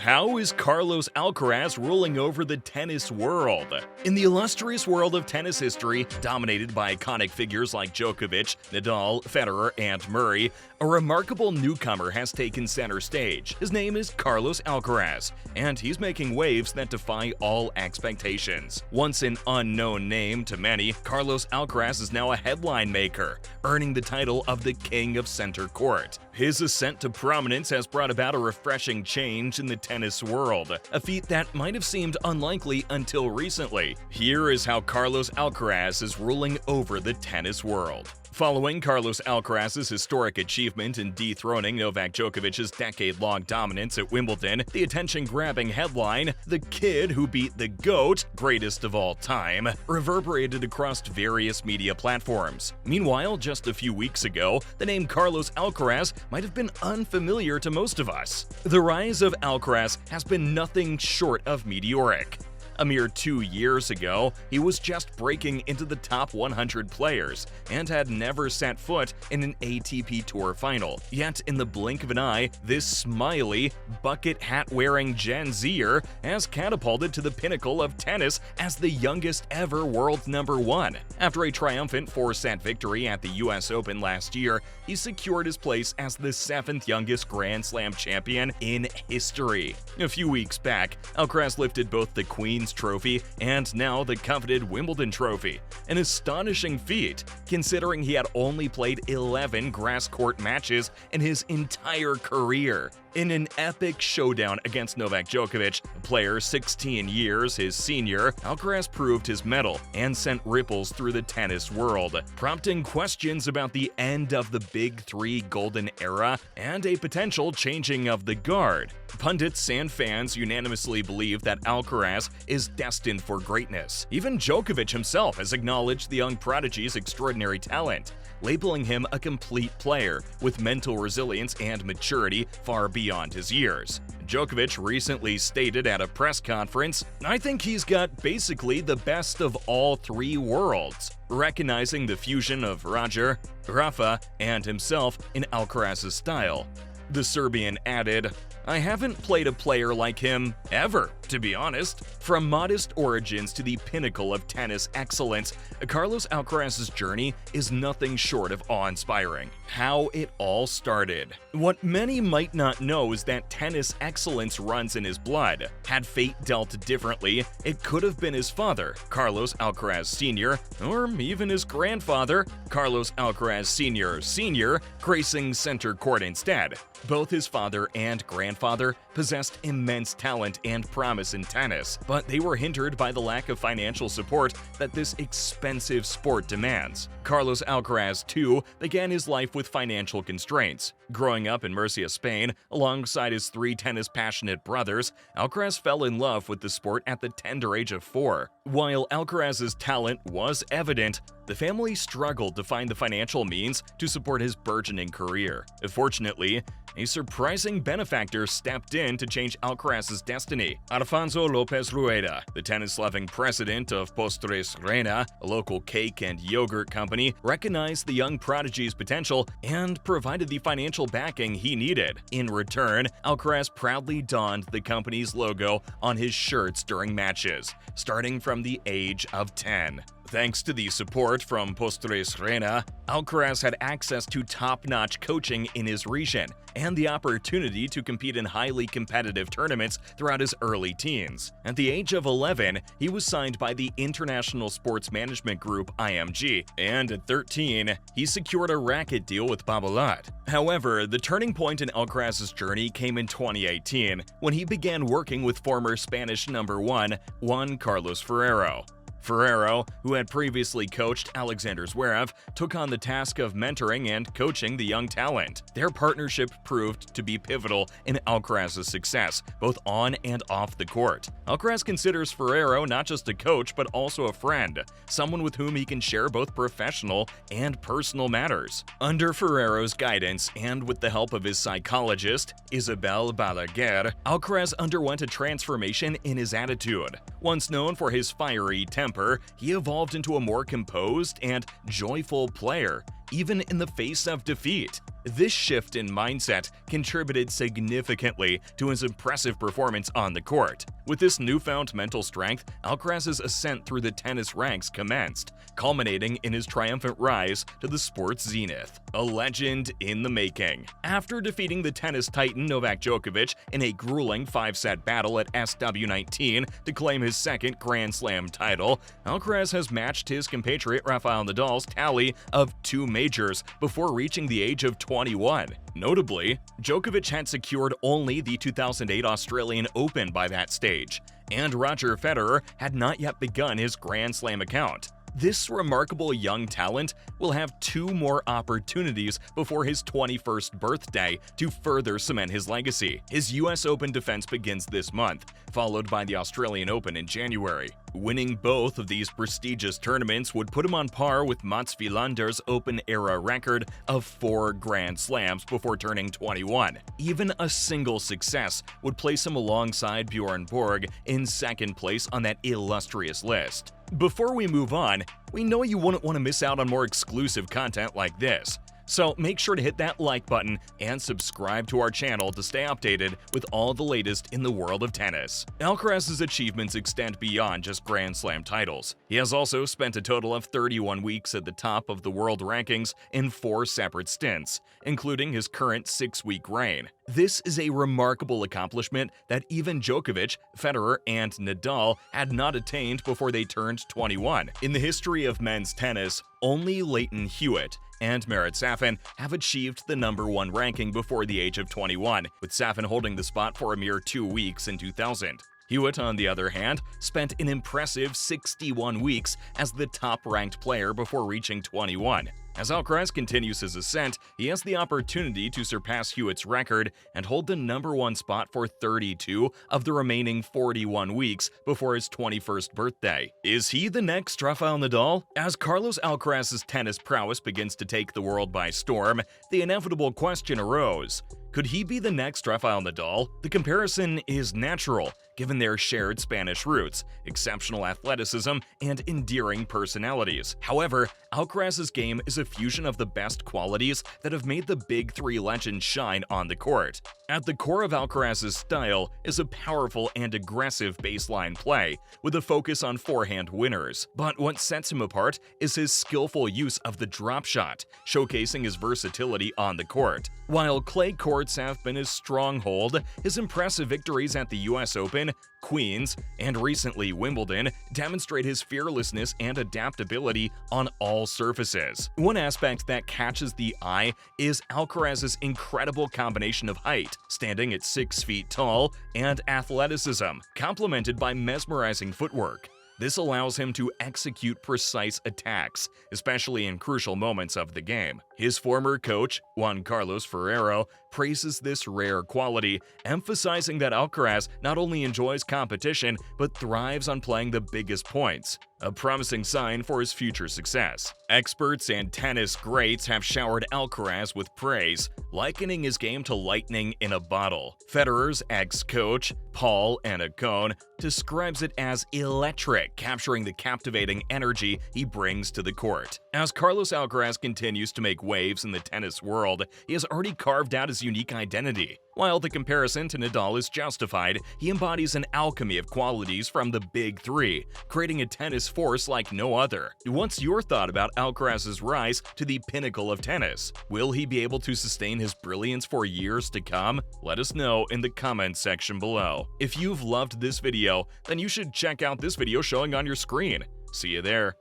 How is Carlos Alcaraz ruling over the tennis world? In the illustrious world of tennis history, dominated by iconic figures like Djokovic, Nadal, Federer, and Murray, a remarkable newcomer has taken center stage. His name is Carlos Alcaraz, and he's making waves that defy all expectations. Once an unknown name to many, Carlos Alcaraz is now a headline maker, earning the title of the King of Center Court. His ascent to prominence has brought about a refreshing change in the tennis world, a feat that might have seemed unlikely until recently. Here is how Carlos Alcaraz is ruling over the tennis world. Following Carlos Alcaraz's historic achievement in dethroning Novak Djokovic's decade-long dominance at Wimbledon, the attention-grabbing headline, "The Kid Who Beat the GOAT, Greatest of All Time," reverberated across various media platforms. Meanwhile, just a few weeks ago, the name Carlos Alcaraz might have been unfamiliar to most of us. The rise of Alcaraz has been nothing short of meteoric. A mere 2 years ago, he was just breaking into the top 100 players and had never set foot in an ATP Tour final. Yet, in the blink of an eye, this smiley, bucket hat-wearing Gen Zer has catapulted to the pinnacle of tennis as the youngest ever world number one. After a triumphant 4-set victory at the US Open last year, he secured his place as the 7th youngest Grand Slam champion in history. A few weeks back, Alcaraz lifted both the Queen's Trophy and now the coveted Wimbledon Trophy, an astonishing feat considering he had only played 11 grass court matches in his entire career. In an epic showdown against Novak Djokovic, a player 16 years his senior, Alcaraz proved his mettle and sent ripples through the tennis world, prompting questions about the end of the Big Three golden era and a potential changing of the guard. Pundits and fans unanimously believe that Alcaraz is destined for greatness. Even Djokovic himself has acknowledged the young prodigy's extraordinary talent, labeling him a complete player with mental resilience and maturity far beyond his years. Djokovic recently stated at a press conference, "I think he's got basically the best of all three worlds," recognizing the fusion of Roger, Rafa, and himself in Alcaraz's style. The Serbian added, "I haven't played a player like him ever, to be honest." From modest origins to the pinnacle of tennis excellence, Carlos Alcaraz's journey is nothing short of awe-inspiring. How it all started. What many might not know is that tennis excellence runs in his blood. Had fate dealt differently, it could have been his father, Carlos Alcaraz Sr., or even his grandfather, Carlos Alcaraz Sr., gracing center court instead. Both his father and grandfather possessed immense talent and promise in tennis, but they were hindered by the lack of financial support that this expensive sport demands. Carlos Alcaraz, too, began his life with financial constraints. Growing up in Murcia, Spain, alongside his 3 tennis-passionate brothers, Alcaraz fell in love with the sport at the tender age of 4. While Alcaraz's talent was evident, the family struggled to find the financial means to support his burgeoning career. Fortunately, a surprising benefactor stepped in to change Alcaraz's destiny. Alfonso Lopez Rueda, the tennis-loving president of Postres Reina, a local cake and yogurt company, recognized the young prodigy's potential and provided the financial backing he needed. In return, Alcaraz proudly donned the company's logo on his shirts during matches, starting from the age of 10. Thanks to the support from Postres Reina, Alcaraz had access to top-notch coaching in his region and the opportunity to compete in highly competitive tournaments throughout his early teens. At the age of 11, he was signed by the International Sports Management Group (IMG), and at 13, he secured a racket deal with Babolat. However, the turning point in Alcaraz's journey came in 2018, when he began working with former Spanish number 1, Juan Carlos Ferrero. Ferrero, who had previously coached Alexander Zverev, took on the task of mentoring and coaching the young talent. Their partnership proved to be pivotal in Alcaraz's success, both on and off the court. Alcaraz considers Ferrero not just a coach, but also a friend, someone with whom he can share both professional and personal matters. Under Ferrero's guidance, and with the help of his psychologist, Isabel Balaguer, Alcaraz underwent a transformation in his attitude. Once known for his fiery temper, he evolved into a more composed and joyful player, even in the face of defeat. This shift in mindset contributed significantly to his impressive performance on the court. With this newfound mental strength, Alcaraz's ascent through the tennis ranks commenced, culminating in his triumphant rise to the sport's zenith. A legend in the making. After defeating the tennis titan Novak Djokovic in a grueling 5-set battle at SW19 to claim his second Grand Slam title, Alcaraz has matched his compatriot Rafael Nadal's tally of 2 majors before reaching the age of 21. Notably, Djokovic had secured only the 2008 Australian Open by that stage, and Roger Federer had not yet begun his Grand Slam account. This remarkable young talent will have 2 more opportunities before his 21st birthday to further cement his legacy. His US Open defense begins this month, followed by the Australian Open in January. Winning both of these prestigious tournaments would put him on par with Mats Wilander's Open-era record of 4 Grand Slams before turning 21. Even a single success would place him alongside Bjorn Borg in second place on that illustrious list. Before we move on, we know you wouldn't want to miss out on more exclusive content like this. So make sure to hit that like button and subscribe to our channel to stay updated with all the latest in the world of tennis. Alcaraz's achievements extend beyond just Grand Slam titles. He has also spent a total of 31 weeks at the top of the world rankings in 4 separate stints, including his current 6-week reign. This is a remarkable accomplishment that even Djokovic, Federer, and Nadal had not attained before they turned 21. In the history of men's tennis, only Leighton Hewitt and Marat Safin have achieved the #1 ranking before the age of 21, with Safin holding the spot for a mere 2 weeks in 2000. Hewitt, on the other hand, spent an impressive 61 weeks as the top-ranked player before reaching 21. As Alcaraz continues his ascent, he has the opportunity to surpass Hewitt's record and hold the #1 spot for 32 of the remaining 41 weeks before his 21st birthday. Is he the next Rafael Nadal? As Carlos Alcaraz's tennis prowess begins to take the world by storm, the inevitable question arose: could he be the next Rafael Nadal? The comparison is natural, given their shared Spanish roots, exceptional athleticism, and endearing personalities. However, Alcaraz's game is a fusion of the best qualities that have made the Big Three legends shine on the court. At the core of Alcaraz's style is a powerful and aggressive baseline play, with a focus on forehand winners. But what sets him apart is his skillful use of the drop shot, showcasing his versatility on the court. While clay courts have been his stronghold, his impressive victories at the US Open, Queens, and recently Wimbledon demonstrate his fearlessness and adaptability on all surfaces. One aspect that catches the eye is Alcaraz's incredible combination of height, standing at 6 feet tall, and athleticism, complemented by mesmerizing footwork. This allows him to execute precise attacks, especially in crucial moments of the game. His former coach, Juan Carlos Ferrero, praises this rare quality, emphasizing that Alcaraz not only enjoys competition but thrives on playing the biggest points, a promising sign for his future success. Experts and tennis greats have showered Alcaraz with praise, likening his game to lightning in a bottle. Federer's ex-coach, Paul Annacone, describes it as electric, capturing the captivating energy he brings to the court. As Carlos Alcaraz continues to make waves in the tennis world, he has already carved out his unique identity. While the comparison to Nadal is justified, he embodies an alchemy of qualities from the Big Three, creating a tennis force like no other. What's your thought about Alcaraz's rise to the pinnacle of tennis? Will he be able to sustain his brilliance for years to come? Let us know in the comments section below. If you've loved this video, then you should check out this video showing on your screen. See you there.